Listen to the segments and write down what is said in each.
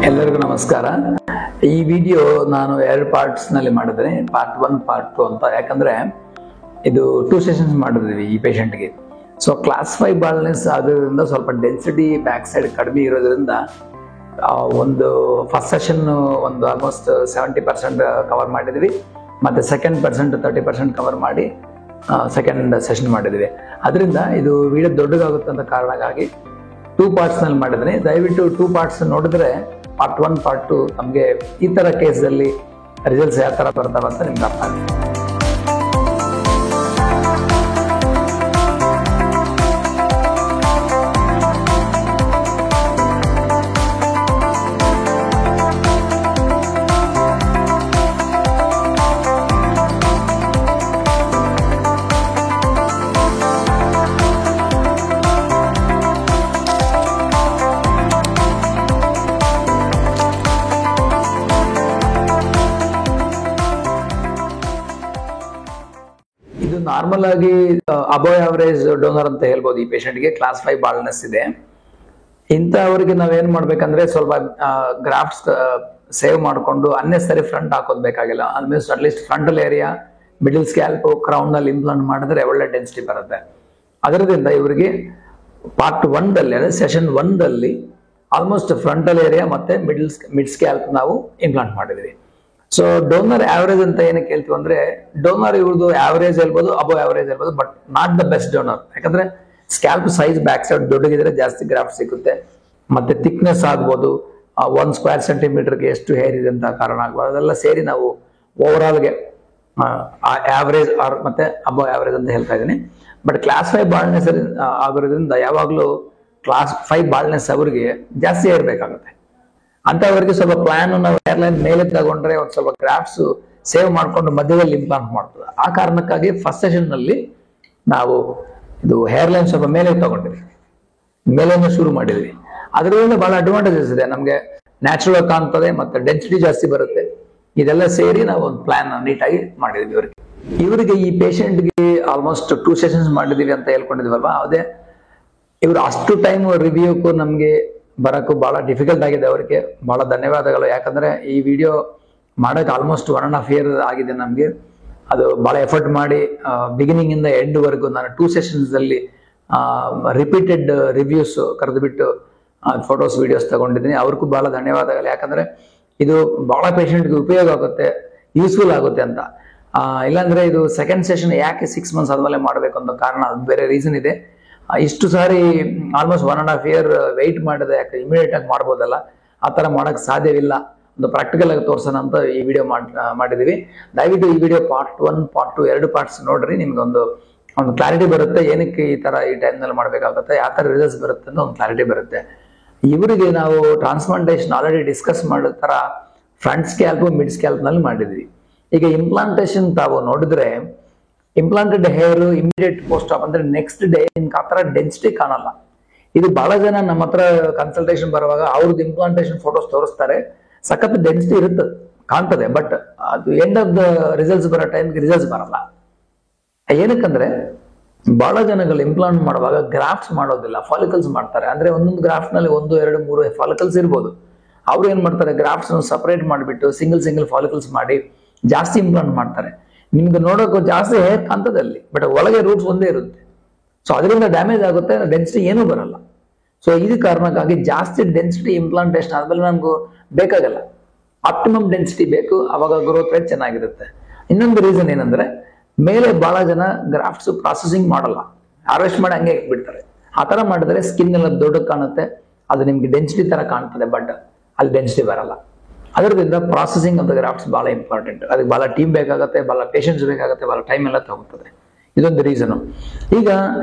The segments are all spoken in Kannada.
ಎಲ್ಲರಿಗೂ ನಮಸ್ಕಾರ. ಈ ವಿಡಿಯೋ ನಾನು 2 ಪಾರ್ಟ್ಸ್ ನಲ್ಲಿ ಮಾಡಿದ್ರೆ, ಪಾರ್ಟ್ 1 ಪಾರ್ಟ್ 2 ಅಂತ. ಯಾಕಂದ್ರೆ ಇದು 2 ಸೆಷನ್ಸ್ ಮಾಡಿದ್ವಿ ಈ ಪೇಷಂಟ್ಗೆ. ಸೊ ಕ್ಲಾಸ್ 5 ಬಾಲ್ನೆಸ್ ಆದ್ರಿಂದ ಸ್ವಲ್ಪ ಡೆನ್ಸಿಟಿ ಬ್ಯಾಕ್ ಸೈಡ್ ಕಡಿಮೆ ಇರೋದ್ರಿಂದ ಒಂದು ಫಸ್ಟ್ ಸೆಷನ್ ಒಂದು ಆಲ್ಮೋಸ್ಟ್ 70% ಕವರ್ ಮಾಡಿದ್ವಿ, ಮತ್ತೆ ಸೆಕೆಂಡ್ 30% ಕವರ್ ಮಾಡಿ ಸೆಕೆಂಡ್ ಸೆಷನ್ ಮಾಡಿದ್ವಿ. ಅದರಿಂದ ಇದು ವಿಡಿಯೋ ದೊಡ್ಡದಾಗುತ್ತೆ ಅಂತ ಕಾರಣಕ್ಕಾಗಿ 2 ಪಾರ್ಟ್ಸ್ ನಲ್ಲಿ ಮಾಡಿದ್ರೆ, ದಯವಿಟ್ಟು 2 ಪಾರ್ಟ್ಸ್ ನೋಡಿದ್ರೆ ಪಾರ್ಟ್ 1 ಪಾರ್ಟ್ 2 ನಮಗೆ ಈ ತರ ಕೇಸಲ್ಲಿ ರಿಸಲ್ಟ್ಸ್ ಯಾವ ತರ ಬರ್ತಾವ ಅಂತ ನಿಮ್ಗೆ ಅರ್ಥ ಆಗುತ್ತೆ. ಇದು ನಾರ್ಮಲ್ ಆಗಿ ಅಬೋ ಅವರೇಜ್ ಡೋನರ್ ಅಂತ ಹೇಳ್ಬೋದು. ಈ ಪೇಷಂಟ್ಗೆ ಕ್ಲಾಸ್ 5 ಬಾಲ್ನೆಸ್ ಇದೆ. ಇಂಥವ್ರಿಗೆ ನಾವೇನ್ ಮಾಡ್ಬೇಕಂದ್ರೆ ಸ್ವಲ್ಪ ಗ್ರಾಫ್ಟ್ಸ್ ಸೇವ್ ಮಾಡಿಕೊಂಡು ಅನ್ನೆಸರಿ ಫ್ರಂಟ್ ಹಾಕೋದ್ ಬೇಕಾಗಿಲ್ಲ. Almost at least frontal area, middle scalp, crown ನಲ್ಲಿ ಇಂಪ್ಲಾಂಟ್ ಮಾಡಿದ್ರೆ ಒಳ್ಳೆ ಡೆನ್ಸಿಟಿ ಬರುತ್ತೆ. ಅದರಿಂದ ಇವರಿಗೆ ಪಾರ್ಟ್ 1 ದಲ್ಲಿ ಅಂದ್ರೆ ಸೆಷನ್ 1 ದಲ್ಲಿ ಆಲ್ಮೋಸ್ಟ್ ಫ್ರಂಟಲ್ ಏರಿಯಾ ಮತ್ತೆ ಮಿಡ್ ಸ್ಕ್ಯಾಲ್ಪ್ ನಾವು ಇಂಪ್ಲಾಂಟ್ ಮಾಡಿದ್ವಿ. ಸೊ ಡೋನರ್ ಆವರೇಜ್ ಅಂತ ಏನಕ್ಕೆ ಹೇಳ್ತೀವಿ ಅಂದ್ರೆ, ಡೋನರ್ ಇವ್ರದ್ದು ಆವರೇಜ್ ಹೇಳ್ಬೋದು, ಅಬೋ ಆವರೇಜ್ ಹೇಳ್ಬೋದು, but not the best donor. ಯಾಕಂದ್ರೆ ಸ್ಕ್ಯಾಲ್ಪ್ ಸೈಜ್ ಬ್ಯಾಕ್ ಸೈಡ್ ದೊಡ್ಡಗಿದ್ರೆ ಜಾಸ್ತಿ ಗ್ರಾಫ್ಟ್ ಸಿಗುತ್ತೆ, ಮತ್ತೆ ಥಿಕ್ನೆಸ್ ಆಗ್ಬೋದು, 1 ಸ್ಕ್ವೇರ್ ಸೆಂಟಿಮೀಟರ್ಗೆ ಎಷ್ಟು ಹೇರ್ ಇದೆ ಅಂತ ಕಾರಣ ಆಗ್ಬೋದು. ಅದೆಲ್ಲ ಸೇರಿ ನಾವು ಓವರಾಲ್ಗೆ ಆವರೇಜ್ ಆರ್ ಮತ್ತೆ ಅಬೋ ಆವರೇಜ್ ಅಂತ ಹೇಳ್ತಾ ಇದ್ದೀನಿ. ಬಟ್ ಕ್ಲಾಸ್ 5 ಬಾಲ್ನೆಸ್ ಆಗೋದ್ರಿಂದ ಯಾವಾಗಲೂ ಕ್ಲಾಸ್ 5 ಬಾಲ್ನೆಸ್ ಅವರಿಗೆ ಜಾಸ್ತಿ ಹೇರ್ ಬೇಕಾಗುತ್ತೆ. ಅಂತವರಿಗೆ ಸ್ವಲ್ಪ ಪ್ಲಾನ್ ನಾವು ಏರ್ಲೈನ್ ಮೇಲೆ ತಗೊಂಡ್ರೆ ಒಂದು ಸ್ವಲ್ಪ ಗ್ರಾಫ್ಟ್ಸ್ ಸೇವ್ ಮಾಡ್ಕೊಂಡು ಮಧ್ಯದಲ್ಲಿ ಇಂಪ್ಲಾಂಟ್ ಮಾಡ್ತದೆ. ಆ ಕಾರಣಕ್ಕಾಗಿ ಫಸ್ಟ್ ಸೆಷನ್ ನಲ್ಲಿ ನಾವು ಇದು ಹೇರ್ಲೈನ್ ಸ್ವಲ್ಪ ಮೇಲೆ ತಗೊಂಡಿದ್ವಿ, ಮೇಲೆಯಿಂದ ಶುರು ಮಾಡಿದ್ವಿ. ಅದರಿಂದ ಬಹಳ ಅಡ್ವಾಂಟೇಜಸ್ ಇದೆ. ನಮ್ಗೆ ನ್ಯಾಚುರಲ್ ಆಗಿ ಕಾಣ್ತದೆ, ಮತ್ತೆ ಡೆನ್ಸಿಟಿ ಜಾಸ್ತಿ ಬರುತ್ತೆ. ಇದೆಲ್ಲ ಸೇರಿ ನಾವು ಒಂದು ಪ್ಲಾನ್ ನೀಟಾಗಿ ಮಾಡಿದ್ವಿ. ಇವರಿಗೆ ಈ ಪೇಷಂಟ್ಗೆ ಆಲ್ಮೋಸ್ಟ್ 2 ಸೆಷನ್ಸ್ ಮಾಡಿದೀವಿ ಅಂತ ಹೇಳ್ಕೊಂಡಿದ್ವಲ್ವಾ, ಅದೇ ಇವರು ಅಷ್ಟು ಟೈಮ್ ರಿವ್ಯೂಕ್ಕೂ ನಮ್ಗೆ ಬರಕ್ಕೂ ಬಹಳ ಡಿಫಿಕಲ್ಟ್ ಆಗಿದೆ. ಅವರಿಗೆ ಬಹಳ ಧನ್ಯವಾದಗಳು. ಯಾಕಂದ್ರೆ ಈ ವಿಡಿಯೋ ಮಾಡೋಕೆ ಆಲ್ಮೋಸ್ಟ್ 1.5 year ಆಗಿದೆ ನಮ್ಗೆ. ಅದು ಬಹಳ ಎಫರ್ಟ್ ಮಾಡಿ ಬಿಗಿನಿಂಗ್ ಇಂದ ಎಂಡ್ ವರೆಗೂ ನಾನು 2 ಸೆಷನ್ಸ್ ಅಲ್ಲಿ ರಿಪೀಟೆಡ್ ರಿವ್ಯೂಸ್ ಕರೆದುಬಿಟ್ಟು ಫೋಟೋಸ್ ವಿಡಿಯೋಸ್ ತಗೊಂಡಿದ್ದೀನಿ. ಅವ್ರಿಗೂ ಬಹಳ ಧನ್ಯವಾದಗಳು. ಯಾಕಂದ್ರೆ ಇದು ಬಹಳ ಪೇಷಂಟ್ಗೆ ಉಪಯೋಗ ಆಗುತ್ತೆ, ಯೂಸ್ಫುಲ್ ಆಗುತ್ತೆ ಅಂತ. ಇಲ್ಲಾಂದ್ರೆ ಇದು ಸೆಕೆಂಡ್ ಸೆಷನ್ ಯಾಕೆ 6 months ಆದ್ಮೇಲೆ ಮಾಡಬೇಕು ಅಂತ ಕಾರಣ, ಅದು ಬೇರೆ ರೀಸನ್ ಇದೆ. ಇಷ್ಟು ಸಾರಿ ಆಲ್ಮೋಸ್ಟ್ 1.5 year ವೆಯ್ಟ್ ಮಾಡಿದೆ. ಯಾಕೆ ಇಮಿಡಿಯೇಟ್ ಆಗಿ ಮಾಡ್ಬೋದಲ್ಲ, ಆ ತರ ಮಾಡಕ್ ಸಾಧ್ಯವಿಲ್ಲ. ಒಂದು ಪ್ರಾಕ್ಟಿಕಲ್ ಆಗಿ ತೋರ್ಸೋಣ ಅಂತ ಈ ವಿಡಿಯೋ ಮಾಡಿದೀವಿ. ದಯವಿಟ್ಟು ಈ ವಿಡಿಯೋ ಪಾರ್ಟ್ 1 ಪಾರ್ಟ್ 2 2 ಪಾರ್ಟ್ಸ್ ನೋಡ್ರಿ. ನಿಮ್ಗೆ ಒಂದು ಕ್ಲಾರಿಟಿ ಬರುತ್ತೆ, ಏನಕ್ಕೆ ಈ ತರ ಈ ಟೈಮ್ ನಲ್ಲಿ ಮಾಡ್ಬೇಕಾಗುತ್ತೆ, ಯಾವ ತರ ರಿಸಲ್ಟ್ಸ್ ಬರುತ್ತೆ ಅಂತ ಒಂದು ಕ್ಲಾರಿಟಿ ಬರುತ್ತೆ. ಇವರಿಗೆ ನಾವು ಟ್ರಾನ್ಸ್ಪ್ಲಾಂಟೇಶನ್ ಆಲ್ರೆಡಿ ಡಿಸ್ಕಸ್ ಮಾಡೋ ತರ ಫ್ರಂಟ್ ಸ್ಕ್ಯಾಲ್ಪ್, ಮಿಡ್ ಸ್ಕ್ಯಾಲ್ಪ್ ನಲ್ಲಿ ಮಾಡಿದ್ವಿ. ಈಗ ಇಂಪ್ಲಾಂಟೇಶನ್ ತಾವು ನೋಡಿದ್ರೆ, implanted hair immediate post app ಅಂದ್ರೆ ನೆಕ್ಸ್ಟ್ ಡೇ ನಿಮ್ಗೆ ಆ ತರ ಡೆನ್ಸಿಟಿ ಕಾಣಲ್ಲ. ಇದು ಬಹಳ ಜನ ನಮ್ಮ ಹತ್ರ ಕನ್ಸಲ್ಟೇಷನ್ ಬರುವಾಗ ಅವ್ರದ್ದು ಇಂಪ್ಲಾಂಟೇಶನ್ ಫೋಟೋಸ್ ತೋರಿಸ್ತಾರೆ, ಸಖತ್ ಡೆನ್ಸಿಟಿ ಇರುತ್ತೆ, ಕಾಣ್ತದೆ. ಬಟ್ ಅದು ಎಂಡ್ ಆಫ್ ದ ರಿಸಲ್ಟ್ಸ್ ಬರೋ ಟೈಮ್ಗೆ ರಿಸಲ್ಟ್ಸ್ ಬರಲ್ಲ. ಏನಕ್ಕಂದ್ರೆ ಬಹಳ ಜನಗಳು ಇಂಪ್ಲಾಂಟ್ ಮಾಡುವಾಗ ಗ್ರಾಫ್ಟ್ಸ್ ಮಾಡೋದಿಲ್ಲ, ಫಾಲಿಕಲ್ಸ್ ಮಾಡ್ತಾರೆ. ಅಂದ್ರೆ ಒಂದೊಂದು ಗ್ರಾಫ್ಟ್ ನಲ್ಲಿ 1, 2, 3 ಫಾಲಿಕಲ್ಸ್ ಇರ್ಬೋದು. ಅವ್ರು ಏನ್ ಮಾಡ್ತಾರೆ, ಗ್ರಾಫ್ಟ್ಸ್ ಸಪರೇಟ್ ಮಾಡಿಬಿಟ್ಟು ಸಿಂಗಲ್ ಫಾಲಿಕಲ್ಸ್ ಮಾಡಿ ಜಾಸ್ತಿ ಇಂಪ್ಲಾಂಟ್ ಮಾಡ್ತಾರೆ. ನಿಮ್ಗೆ ನೋಡೋಕೆ ಜಾಸ್ತಿ ಹೇರ್ ಕಾಣ್ತದೆ ಅಲ್ಲಿ, ಬಟ್ ಒಳಗೆ ರೂಟ್ಸ್ ಒಂದೇ ಇರುತ್ತೆ. ಸೊ ಅದರಿಂದ ಡ್ಯಾಮೇಜ್ ಆಗುತ್ತೆ, ಡೆನ್ಸಿಟಿ ಏನೂ ಬರಲ್ಲ. ಸೊ ಇದು ಕಾರಣಕ್ಕಾಗಿ ಜಾಸ್ತಿ ಡೆನ್ಸಿಟಿ ಇಂಪ್ಲಾಂಟೇಶನ್ ಆದ್ಮೇಲೆ ನಮ್ಗೂ ಬೇಕಾಗಲ್ಲ, ಆಪ್ಟಿಮಮ್ ಡೆನ್ಸಿಟಿ ಬೇಕು. ಅವಾಗ ಗ್ರೋತ್ ರೇಟ್ ಚೆನ್ನಾಗಿರುತ್ತೆ. ಇನ್ನೊಂದು ರೀಸನ್ ಏನಂದ್ರೆ, ಮೇಲೆ ಬಹಳ ಜನ ಗ್ರಾಫ್ಟ್ಸ್ ಪ್ರಾಸೆಸಿಂಗ್ ಮಾಡಲ್ಲ, ಹಾರ್ವೆಸ್ಟ್ ಮಾಡಿ ಹಂಗೆ ಬಿಡ್ತಾರೆ. ಆ ತರ ಮಾಡಿದ್ರೆ ಸ್ಕಿನ್ ಎಲ್ಲ ದೊಡ್ಡಕ್ಕೆ ಕಾಣುತ್ತೆ, ಅದು ನಿಮ್ಗೆ ಡೆನ್ಸಿಟಿ ತರ ಕಾಣ್ತದೆ, ಬಟ್ ಅಲ್ಲಿ ಡೆನ್ಸಿಟಿ ಬರಲ್ಲ. ಅದರಿಂದ ಪ್ರಾಸೆಸಿಂಗ್ ಆಫ್ ದ ಗ್ರಾಫ್ಟ್ಸ್ ಬಹಳ ಇಂಪಾರ್ಟೆಂಟ್. ಅದಕ್ಕೆ ಬಹಳ ಟೀಮ್ ಬೇಕಾಗುತ್ತೆ, ಬಹಳ ಪೇಷನ್ಸ್ ಬೇಕಾಗುತ್ತೆ, ಬಹಳ ಟೈಮ್ ಎಲ್ಲ ತಗೋತದೆ. ಇದೊಂದು ರೀಸನ್. ಈಗ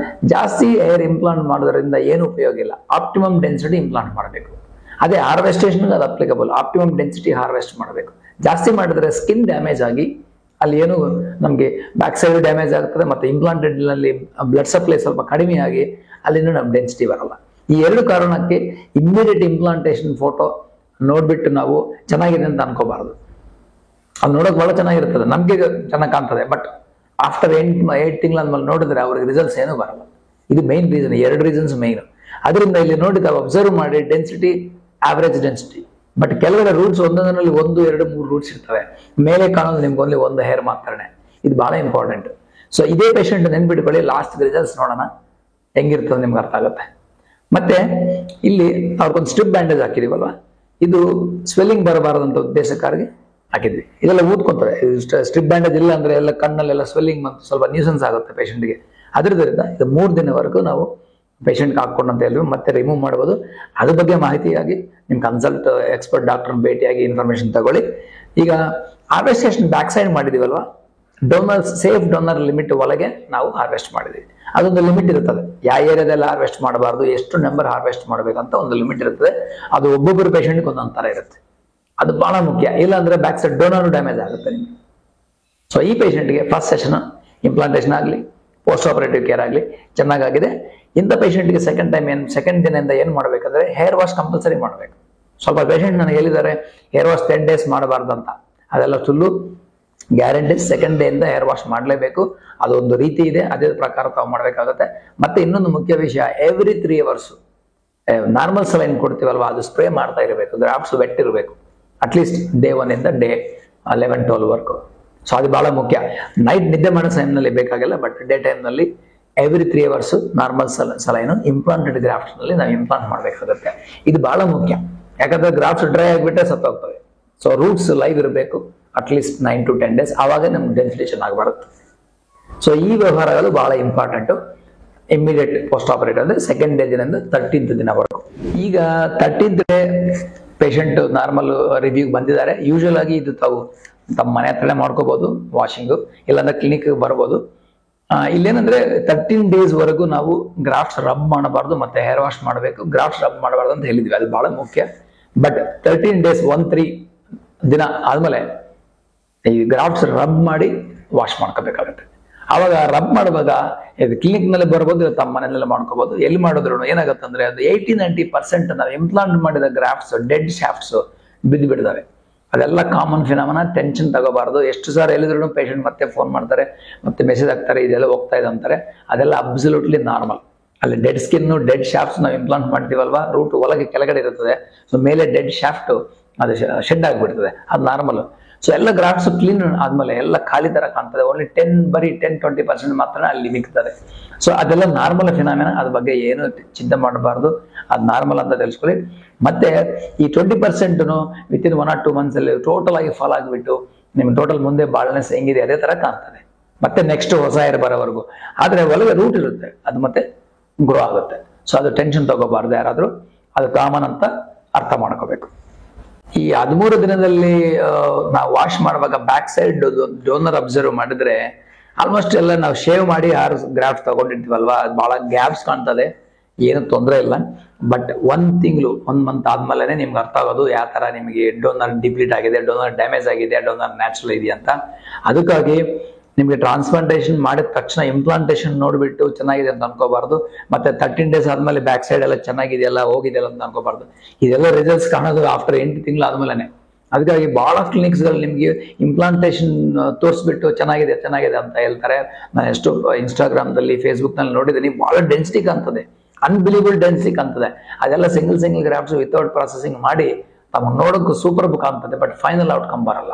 ಜಾಸ್ತಿ ಹೇರ್ ಇಂಪ್ಲಾಂಟ್ ಮಾಡೋದ್ರಿಂದ ಏನು ಉಪಯೋಗ ಇಲ್ಲ, ಆಪ್ಟಿಮಮ್ ಡೆನ್ಸಿಟಿ ಇಂಪ್ಲಾಂಟ್ ಮಾಡಬೇಕು. ಅದೇ ಹಾರ್ವೆಸ್ಟೇಷನ್ ಅದು ಅಪ್ಲಿಕಬಲ್, ಆಪ್ಟಿಮಮ್ ಡೆನ್ಸಿಟಿ ಹಾರ್ವೆಸ್ಟ್ ಮಾಡಬೇಕು. ಜಾಸ್ತಿ ಮಾಡಿದ್ರೆ ಸ್ಕಿನ್ ಡ್ಯಾಮೇಜ್ ಆಗಿ ಅಲ್ಲಿ ಏನು ನಮಗೆ ಬ್ಯಾಕ್ ಸೈಡ್ ಡ್ಯಾಮೇಜ್ ಆಗ್ತದೆ, ಮತ್ತೆ ಇಂಪ್ಲಾಂಟೆಡ್ ನಲ್ಲಿ ಬ್ಲಡ್ ಸಪ್ಲೈ ಸ್ವಲ್ಪ ಕಡಿಮೆ ಆಗಿ ಅಲ್ಲಿನೂ ನಮ್ಗೆ ಡೆನ್ಸಿಟಿ ಬರಲ್ಲ. ಈ 2 ಕಾರಣಕ್ಕೆ ಇಮಿಡಿಯೇಟ್ ಇಂಪ್ಲಾಂಟೇಶನ್ ಫೋಟೋ ನೋಡ್ಬಿಟ್ಟು ನಾವು ಚೆನ್ನಾಗಿದೆ ಅಂತ ಅನ್ಕೋಬಾರದು. ಅದು ನೋಡೋಕೆ ಬಹಳ ಚೆನ್ನಾಗಿರ್ತದೆ, ನಮ್ಗೆ ಚೆನ್ನಾಗಿ ಕಾಣ್ತದೆ, ಬಟ್ ಆಫ್ಟರ್ 8 ತಿಂಗಳಾದ್ಮೇಲೆ ನೋಡಿದ್ರೆ ಅವ್ರಿಗೆ ರಿಸಲ್ಟ್ಸ್ ಏನೂ ಬರಲ್ಲ. ಇದು ಮೈನ್ ರೀಸನ್, 2 ರೀಸನ್ಸ್ ಮೈನ್. ಅದರಿಂದ ಇಲ್ಲಿ ನೋಡಿ ತಾವು ಅಬ್ಸರ್ವ್ ಮಾಡಿ, ಡೆನ್ಸಿಟಿ, ಆವರೇಜ್ ಡೆನ್ಸಿಟಿ ಬಟ್ ಕೆಳಗಡೆ ರೂಟ್ಸ್ ಒಂದೊಂದರಲ್ಲಿ 1, 2, 3 ರೂಟ್ಸ್ ಇರ್ತವೆ. ಮೇಲೆ ಕಾಣೋದು ನಿಮ್ಗೆ ಓನ್ಲಿ ಒಂದು ಹೇರ್ ಮಾತ್ರನೇ. ಇದು ಬಹಳ ಇಂಪಾರ್ಟೆಂಟ್. ಸೊ ಇದೇ ಪೇಷಂಟ್ ನೆನ್ಬಿಟ್ಕೊಳ್ಳಿ, ಲಾಸ್ಟ್ ರಿಸಲ್ಟ್ಸ್ ನೋಡೋಣ ಹೆಂಗಿರ್ತದೆ ನಿಮ್ಗೆ ಅರ್ಥ ಆಗುತ್ತೆ. ಮತ್ತೆ ಇಲ್ಲಿ ಅವ್ರಿಗೊಂದು ಸ್ಟ್ರಿಪ್ ಬ್ಯಾಂಡೇಜ್ ಹಾಕಿದೀವಲ್ವಾ, ಇದು ಸ್ವೆಲ್ಲಿಂಗ್ ಬರಬಾರದಂತ ಉದ್ದೇಶಕ್ಕಾಗಿ ಹಾಕಿದ್ವಿ. ಇದೆಲ್ಲ ಊದ್ಕೊಂತವೆ. ಸ್ಟ್ರಿಪ್ ಬ್ಯಾಂಡೇಜ್ ಇಲ್ಲ ಅಂದ್ರೆ ಎಲ್ಲ ಕಣ್ಣಲ್ಲೆಲ್ಲ ಸ್ವೆಲ್ಲಿಂಗ್ ಮತ್ತು ಸ್ವಲ್ಪ ನ್ಯೂಸೆನ್ಸ್ ಆಗುತ್ತೆ ಪೇಷಂಟ್ಗೆ. ಅದರಿಂದ ಇದು 3 ದಿನವರೆಗೂ ನಾವು ಪೇಷಂಟ್ಗೆ ಹಾಕೊಂಡು ಅಂತ ಹೇಳಿ ಮತ್ತೆ ರಿಮೂವ್ ಮಾಡ್ಬೋದು. ಅದ್ರ ಬಗ್ಗೆ ಮಾಹಿತಿಯಾಗಿ ನಿಮ್ ಕನ್ಸಲ್ಟ್ ಎಕ್ಸ್ಪರ್ಟ್ ಡಾಕ್ಟರ್ ಭೇಟಿಯಾಗಿ ಇನ್ಫಾರ್ಮೇಶನ್ ತಗೊಳ್ಳಿ. ಈಗ ಹಾರ್ವೆಸ್ಟೇಷನ್ ಬ್ಯಾಕ್ ಸೈಡ್ ಮಾಡಿದೀವಲ್ವಾ, ಡೋನರ್ ಸೇಫ್ ಡೋನರ್ ಲಿಮಿಟ್ ಒಳಗೆ ನಾವು ಹಾರ್ವೆಸ್ಟ್ ಮಾಡಿದ್ವಿ. ಅದೊಂದು ಲಿಮಿಟ್ ಇರುತ್ತದೆ, ಯಾವ ಏರಿಯಾದಲ್ಲಿ ಹಾರ್ವೆಸ್ಟ್ ಮಾಡಬಾರ್ದು, ಎಷ್ಟು ನಂಬರ್ ಹಾರ್ವೆಸ್ಟ್ ಮಾಡ್ಬೇಕಂತ ಒಂದು ಲಿಮಿಟ್ ಇರ್ತದೆ. ಅದು ಒಬ್ಬೊಬ್ಬರು ಪೇಷಂಟ್ಗೆ ಒಂದೊಂದು ತರ ಇರುತ್ತೆ. ಅದು ಬಹಳ ಮುಖ್ಯ. ಇಲ್ಲ ಅಂದ್ರೆ ಬ್ಯಾಕ್ ಸೈಡ್ ಡೋನರ್ ಡ್ಯಾಮೇಜ್ ಆಗುತ್ತೆ ನಿಮ್ಗೆ. ಸೊ ಈ ಪೇಷಂಟ್ಗೆ ಫಸ್ಟ್ ಸೆಷನ್ ಇಂಪ್ಲಾಂಟೇಷನ್ ಆಗಲಿ, ಪೋಸ್ಟ್ ಆಪರೇಟಿವ್ ಕೇರ್ ಆಗಲಿ ಚೆನ್ನಾಗಿದೆ. ಇಂಥ ಪೇಷಂಟ್ಗೆ ಸೆಕೆಂಡ್ ದಿನದಿಂದ ಏನ್ ಮಾಡ್ಬೇಕಂದ್ರೆ ಹೇರ್ ವಾಶ್ ಕಂಪಲ್ಸರಿ ಮಾಡ್ಬೇಕು. ಸ್ವಲ್ಪ ಪೇಷಂಟ್ ನನಗೆ ಹೇಳಿದ್ದಾರೆ ಹೇರ್ ವಾಶ್ 10 days ಮಾಡಬಾರ್ದು ಅಂತ. ಅದೆಲ್ಲ ಸುಳ್ಳು. ಗ್ಯಾರಂಟಿ ಸೆಕೆಂಡ್ ಡೇ ಇಂದ ಹೇರ್ ವಾಶ್ ಮಾಡಲೇಬೇಕು. ಅದೊಂದು ರೀತಿ ಇದೆ, ಅದೇ ಪ್ರಕಾರ ತಾವು ಮಾಡ್ಬೇಕಾಗುತ್ತೆ. ಮತ್ತೆ ಇನ್ನೊಂದು ಮುಖ್ಯ ವಿಷಯ, ಎವ್ರಿ 3 hours ನಾರ್ಮಲ್ ಸಲೈನ್ ಕೊಡ್ತೀವಲ್ವಾ, ಅದು ಸ್ಪ್ರೇ ಮಾಡ್ತಾ ಇರಬೇಕು. ಗ್ರಾಫ್ಟ್ಸ್ ವೆಟ್ ಇರಬೇಕು. ಅಟ್ಲೀಸ್ಟ್ ಡೇ 1 ಇಂದ ಡೇ 11, 12 ವರ್ಕ್. ಸೊ ಅದು ಬಹಳ ಮುಖ್ಯ. ನೈಟ್ ನಿದ್ದೆ ಮಾಡೋ ಟೈಮ್ನಲ್ಲಿ ಬೇಕಾಗಿಲ್ಲ, ಬಟ್ ಡೇ ಟೈಮ್ನಲ್ಲಿ every 3 hours normal ಸಲೈನು implanted grafts ನಲ್ಲಿ ನಾವು ಇಂಪ್ಲಾಂಟ್ ಮಾಡಬೇಕಾಗುತ್ತೆ. ಇದು ಬಹಳ ಮುಖ್ಯ. ಯಾಕಂದ್ರೆ ಗ್ರಾಫ್ಟ್ಸ್ ಡ್ರೈ ಆಗಿಬಿಟ್ರೆ ಸತ್ತೋಗ್ತವೆ. ಸೊ ರೂಟ್ಸ್ ಲೈವ್ ಇರಬೇಕು ಅಟ್ಲೀಸ್ಟ್ 9 to 10 days. ಆವಾಗ ನಮ್ಗೆ ಡೆನ್ಸಿಲೇಷನ್ ಆಗಬಾರುತ್ತೆ. ಸೊ ಈ ವ್ಯವಹಾರಗಳು ಬಹಳ ಇಂಪಾರ್ಟೆಂಟ್. ಇಮಿಡಿಯೇಟ್ ಪೋಸ್ಟ್ ಆಪರೇಟಿವ್ ಅಂದ್ರೆ ಸೆಕೆಂಡ್ ಡೇ ದಿನದಿಂದ 13th ದಿನವರೆಗೂ. ಈಗ 13th day patient normal review ಬಂದಿದ್ದಾರೆ. ಯೂಶುವಲ್ ಆಗಿ ಇದು ತಾವು ತಮ್ಮ ಮನೆ ಹತ್ರನೇ ಮಾಡ್ಕೋಬಹುದು ವಾಷಿಂಗು, ಇಲ್ಲಾಂದ್ರೆ ಕ್ಲಿನಿಕ್ ಬರ್ಬೋದು. ಇಲ್ಲೇನಂದ್ರೆ 13 days ವರೆಗೂ ನಾವು ಗ್ರಾಫ್ಟ್ಸ್ ರಬ್ ಮಾಡಬಾರ್ದು, ಮತ್ತೆ ಹೇರ್ ವಾಶ್ ಮಾಡಬೇಕು. ಗ್ರಾಫ್ಟ್ಸ್ ರಬ್ ಮಾಡಬಾರ್ದು ಅಂತ ಹೇಳಿದ್ವಿ, ಅದು ಬಹಳ ಮುಖ್ಯ. ಬಟ್ 13 days 1-3 ದಿನ ಆದ್ಮೇಲೆ ಈ ಗ್ರಾಫ್ಟ್ಸ್ ರಬ್ ಮಾಡಿ ವಾಶ್ ಮಾಡ್ಕೋಬೇಕಾಗುತ್ತೆ. ಆವಾಗ ರಬ್ ಮಾಡುವಾಗ ಇದು ಕ್ಲಿನಿಕ್ ನಲ್ಲಿ ಬರ್ಬೋದು, ತಮ್ಮ ಮನೆಯಲ್ಲ ಮಾಡ್ಕೋಬಹುದು. ಎಲ್ಲಿ ಮಾಡಿದ್ರು ಏನಾಗುತ್ತೆ ಅಂದ್ರೆ ಅದು 80-90% ನಾವು ಇಂಪ್ಲಾಂಟ್ ಮಾಡಿದ ಗ್ರಾಫ್ಟ್ಸ್ ಡೆಡ್ ಶಾಫ್ಟ್ಸ್ ಬಿದ್ದು ಬಿಡ್ತವೆ. ಅದೆಲ್ಲ ಕಾಮನ್ ಫಿನಾಮಿನಾ. ಟೆನ್ಷನ್ ತಗೋಬಾರ್ದು. ಎಷ್ಟು ಸಾರಿ ಹೇಳಿದ್ರು ಪೇಷಂಟ್ ಮತ್ತೆ ಫೋನ್ ಮಾಡ್ತಾರೆ, ಮತ್ತೆ ಮೆಸೇಜ್ ಹಾಕ್ತಾರೆ, ಇದೆಲ್ಲ ಹೋಗ್ತಾ ಇದೆ ಅಂತಾರೆ. ಅದೆಲ್ಲ ಅಬ್ಸಲ್ಯೂಟ್ಲಿ ನಾರ್ಮಲ್. ಅಲ್ಲಿ ಡೆಡ್ ಸ್ಕಿನ್, ಡೆಡ್ ಶಾಫ್ಟ್ಸ್ ನಾವು ಇಂಪ್ಲಾಂಟ್ ಮಾಡ್ತೀವಲ್ವಾ, ರೂಟ್ ಒಳಗೆ ಕೆಳಗಡೆ ಇರುತ್ತದೆ. ಸೊ ಮೇಲೆ ಡೆಡ್ ಶಾಫ್ಟ್ ಅದು ಶೆಡ್ ಆಗಿಬಿಡ್ತದೆ, ಅದು ನಾರ್ಮಲ್. ಸೊ ಎಲ್ಲ ಗ್ರಾಫ್ಟ್ಸ್ ಕ್ಲೀನ್ ಆದ್ಮೇಲೆ ಎಲ್ಲ ಖಾಲಿ ತರ ಕಾಣ್ತದೆ. ಓನ್ಲಿ 10-20% ಮಾತ್ರ ಅಲ್ಲಿ ಮಿಕ್ತದೆ. ಸೊ ಅದೆಲ್ಲ ನಾರ್ಮಲ್ ಫಿನಾಮಿನಾ. ಅದ್ರ ಬಗ್ಗೆ ಏನು ಚಿಂತೆ ಮಾಡಬಾರ್ದು, ಅದು ನಾರ್ಮಲ್ ಅಂತ ತಿಳಿಸ್ಕೊಳ್ಳಿ. ಮತ್ತೆ ಈ 20% ವಿತಿನ್ 1 or 2 months ಅಲ್ಲಿ ಟೋಟಲ್ ಆಗಿ ಫಾಲ್ ಆಗಿಬಿಟ್ಟು ನಿಮ್ಗೆ ಟೋಟಲ್ ಮುಂದೆ ಬಾಳ್ನೆಸ್ ಹೆಂಗಿದೆ ಅದೇ ತರ ಕಾಣ್ತದೆ. ಮತ್ತೆ ನೆಕ್ಸ್ಟ್ ಹೊಸ ಏರ್ ಬರೋವರೆಗೂ. ಆದ್ರೆ ಒಳಗೆ ರೂಟ್ ಇರುತ್ತೆ, ಅದು ಮತ್ತೆ ಗ್ರೋ ಆಗುತ್ತೆ. ಸೊ ಅದು ಟೆನ್ಷನ್ ತಗೋಬಾರ್ದು ಯಾರಾದ್ರೂ. ಅದು ಕಾಮನ್ ಅಂತ ಅರ್ಥ ಮಾಡ್ಕೋಬೇಕು. ಈ 13 ದಿನದಲ್ಲಿ ನಾವು ವಾಶ್ ಮಾಡುವಾಗ ಬ್ಯಾಕ್ ಸೈಡ್ ಡೋನರ್ ಅಬ್ಸರ್ವ್ ಮಾಡಿದ್ರೆ ಆಲ್ಮೋಸ್ಟ್ ಎಲ್ಲ ನಾವು ಶೇವ್ ಮಾಡಿ ಯಾರು ಗ್ರಾಫ್ಟ್ ತಗೊಂಡಿರ್ತೀವಲ್ವಾ, ಅದು ಬಹಳ ಗ್ಯಾಪ್ಸ್ ಕಾಣ್ತದೆ. ಏನು ತೊಂದರೆ ಇಲ್ಲ. ಬಟ್ 1 ತಿಂಗಳು 1 month ಆದ್ಮೇಲೆ ನಿಮ್ಗೆ ಅರ್ಥ ಆಗೋದು ಯಾವ ತರ ನಿಮಗೆ ಡೋನರ್ ಡಿಪ್ಲೀಟ್ ಆಗಿದೆ, ಡೋನರ್ ಡ್ಯಾಮೇಜ್ ಆಗಿದೆ, ಡೋನರ್ ನ್ಯಾಚುರಲ್ ಇದೆಯಾ ಅಂತ. ಅದಕ್ಕಾಗಿ ನಿಮ್ಗೆ ಟ್ರಾನ್ಸ್ಪ್ಲಾಂಟೇಶನ್ ಮಾಡಿದ ತಕ್ಷಣ ಇಂಪ್ಲಾಂಟೇಶನ್ ನೋಡ್ಬಿಟ್ಟು ಚೆನ್ನಾಗಿದೆ ಅಂತ ಅನ್ಕೋಬಾರ್ದು. ಮತ್ತೆ 13 days ಆದ್ಮೇಲೆ ಬ್ಯಾಕ್ ಸೈಡ್ ಎಲ್ಲ ಚೆನ್ನಾಗಿದೆಯಲ್ಲ ಹೋಗಿದೆಯಲ್ಲ ಅಂತ ಅನ್ಕೋಬಾರ್ದು. ಇದೆಲ್ಲ ರಿಸಲ್ಟ್ಸ್ ಕಾಣೋದು ಆಫ್ಟರ್ 8 ತಿಂಗಳು ಆದ್ಮೇಲೆ. ಅದಕ್ಕಾಗಿ ಬಹಳ ಕ್ಲಿನಿಕ್ಸ್ ಗಳಲ್ಲಿ ನಿಮ್ಗೆ ಇಂಪ್ಲಾಂಟೇಶನ್ ತೋರಿಸ್ಬಿಟ್ಟು ಚೆನ್ನಾಗಿದೆ ಅಂತ ಹೇಳ್ತಾರೆ. ನಾನು ಎಷ್ಟು ಇನ್ಸ್ಟಾಗ್ರಾಮ್ದಲ್ಲಿ, ಫೇಸ್ಬುಕ್ ನಲ್ಲಿ ನೋಡಿದ್ದೀನಿ. ಬಹಳ ಡೆನ್ಸಿಟಿ ಕಾಣ್ತದೆ, ಅನ್ಬಿಲೀಬಲ್ ಡೆನ್ಸಿಟಿ ಕಾಣ್ತದೆ. ಅದೆಲ್ಲ ಸಿಂಗಲ್ ಗ್ರಾಫ್ಟ್ಸ್ ವಿತೌಟ್ ಪ್ರಾಸೆಸಿಂಗ್ ಮಾಡಿ ತಮ್ಮ ನೋಡೋಕ್ಕೂ ಸೂಪರ್ ಕಾಣ್ತದೆ. ಬಟ್ ಫೈನಲ್ ಔಟ್ಕಮ್ ಬರಲ್ಲ.